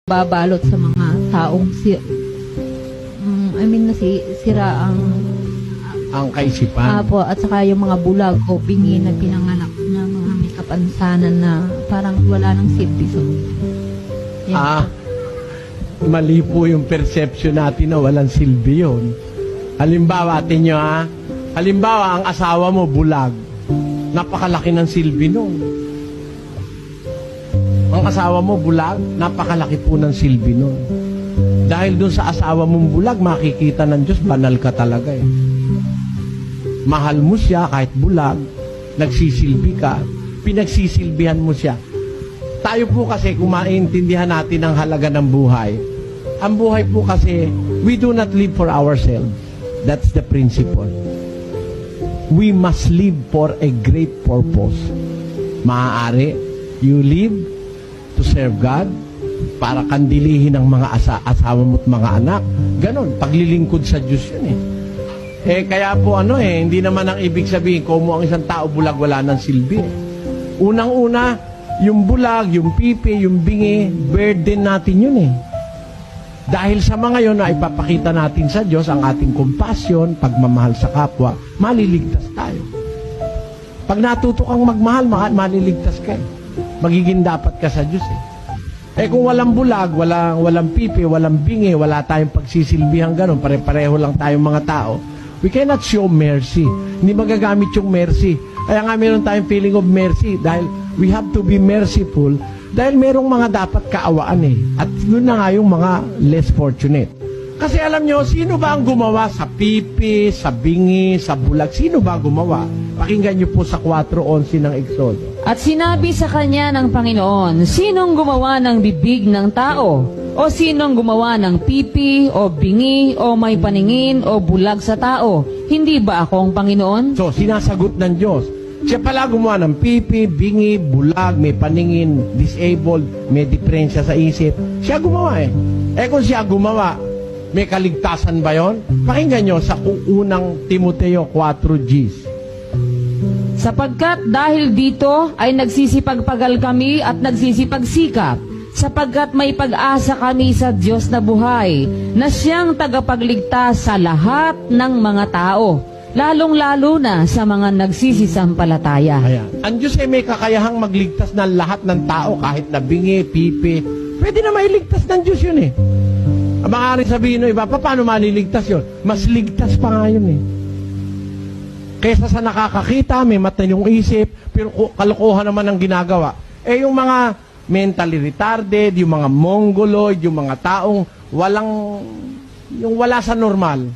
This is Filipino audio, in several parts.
babalot sa mga taong sira ang kaisipan. po, at saka yung mga bulag o bingi na pinanganak na mga may kapansanan na parang wala nang silbi sa mundo. Yan. Mali po yung perception natin na walang silbi yun. Halimbawa, atin nyo halimbawa, ang asawa mo bulag. Napakalaki ng silbi nun. Ang asawa mo bulag, napakalaki po ng silbi nun. Dahil dun sa asawa mong bulag, makikita ng Diyos, banal ka talaga eh. Mahal mo siya kahit bulag, nagsisilbi ka, pinagsisilbihan mo siya. Tayo po kasi, kung maintindihan natin ang halaga ng buhay, ang buhay po kasi, we do not live for ourselves. That's the principle. We must live for a great purpose. Maaari, you live to serve God, para kandilihin ang mga asawa mo't mga anak. Ganon, paglilingkod sa Diyos yun eh. Kaya po hindi naman ang ibig sabihin, kung ang isang tao bulag, wala ng silbi. Unang-una, yung bulag, yung pipi, yung bingi, burden natin yun eh. Dahil sa mga yun na ipapakita natin sa Diyos ang ating compassion, pagmamahal sa kapwa, maliligtas tayo. Pag natuto kang magmahal, maliligtas ka eh. Magiging dapat ka sa Diyos eh. Kung walang bulag, walang pipi, walang bingi, wala tayong pagsisilbihan ganun, pare-pareho lang tayong mga tao, we cannot show mercy. Hindi magagamit yung mercy. Kaya nga meron tayong feeling of mercy dahil we have to be merciful dahil merong mga dapat kaawaan eh. At yun na nga yung mga less fortunate. Kasi alam nyo, sino ba ang gumawa sa pipi, sa bingi, sa bulag? Sino ba gumawa? Pakinggan nyo po sa 4:11 ng Exodo. At sinabi sa kanya ng Panginoon, sinong gumawa ng bibig ng tao? O sinong gumawa ng pipi, o bingi, o may paningin, o bulag sa tao? Hindi ba ako ang Panginoon? So, sinasagot ng Diyos. Siya pala gumawa ng pipi, bingi, bulag, may paningin, disabled, may diferensya sa isip. Siya gumawa eh. Kung siya gumawa, may kaligtasan ba yon? Pakinggan nyo sa unang Timoteo 4:10. Sapagkat dahil dito ay nagsisipagpagal kami at nagsisipagsikap, sapagkat may pag-asa kami sa Diyos na buhay, na siyang tagapagligtas sa lahat ng mga tao, lalong-lalo na sa mga nagsisisampalataya. Ayan. Ang Diyos ay may kakayahang magligtas ng lahat ng tao, kahit na bingi, pipi. Pwede na mailigtas ng Diyos yun eh. Maaari sabihin ng iba, paano maliligtas yun? Mas ligtas pa nga yun eh. Kesa sa nakakakita, may mata yung isip, pero kalokohan naman ang ginagawa. Yung mga mentally retarded, yung mga mongoloid, yung mga taong wala sa normal.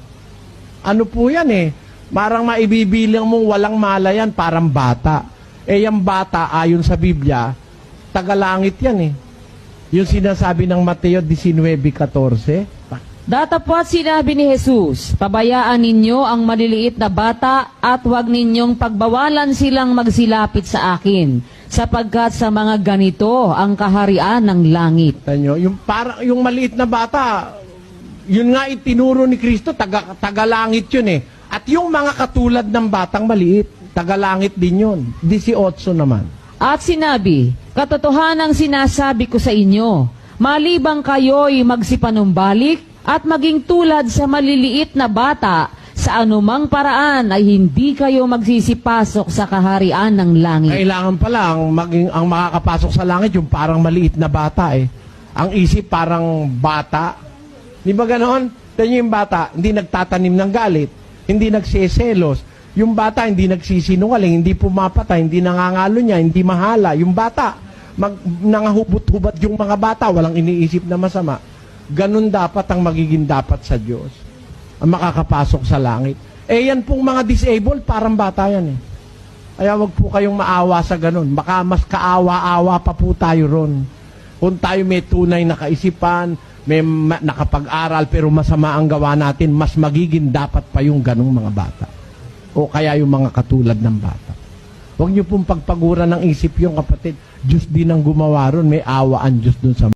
Ano po yan eh? Parang maibibilang mong walang malayan, parang bata. Yung bata, ayon sa Biblia, tagalangit yan eh. Yung sinasabi ng Mateo 19:14. Datapwat sinabi ni Jesus, pabayaan ninyo ang maliliit na bata at huwag ninyong pagbawalan silang magsilapit sa akin, sapagkat sa mga ganito ang kaharian ng langit. Tanyo, yung maliit na bata, yun nga itinuro ni Kristo, tagalangit yun eh. At yung mga katulad ng batang maliit, tagalangit din yun. 18 naman. At sinabi, katotohanang sinasabi ko sa inyo, malibang kayo'y magsipanumbalik at maging tulad sa maliliit na bata, sa anumang paraan ay hindi kayo magsisipasok sa kaharian ng langit. Kailangan pala ang makakapasok sa langit yung parang maliit na bata eh. Ang isip parang bata. Di ba ganoon? Tanyo yung bata, hindi nagtatanim ng galit, hindi nagseselos. Yung bata, hindi nagsisinungaling, hindi pumapatay, hindi nangangalo niya, hindi mahala. Yung bata, nangahubot-hubot yung mga bata, walang iniisip na masama. Ganun dapat ang magiging dapat sa Diyos. Ang makakapasok sa langit. Yan pong mga disabled, parang bata yan eh. Kaya wag po kayong maawa sa ganun. Baka mas kaawa-awa pa po tayo ron. Kung tayo may tunay na kaisipan, may nakapag-aral, pero masama ang gawa natin, mas magiging dapat pa yung ganung mga bata. O kaya yung mga katulad ng bata. Huwag niyo pong pagpaguran ng isip yung kapatid. Diyos din ang gumawa ron. May awa ang Diyos dun sa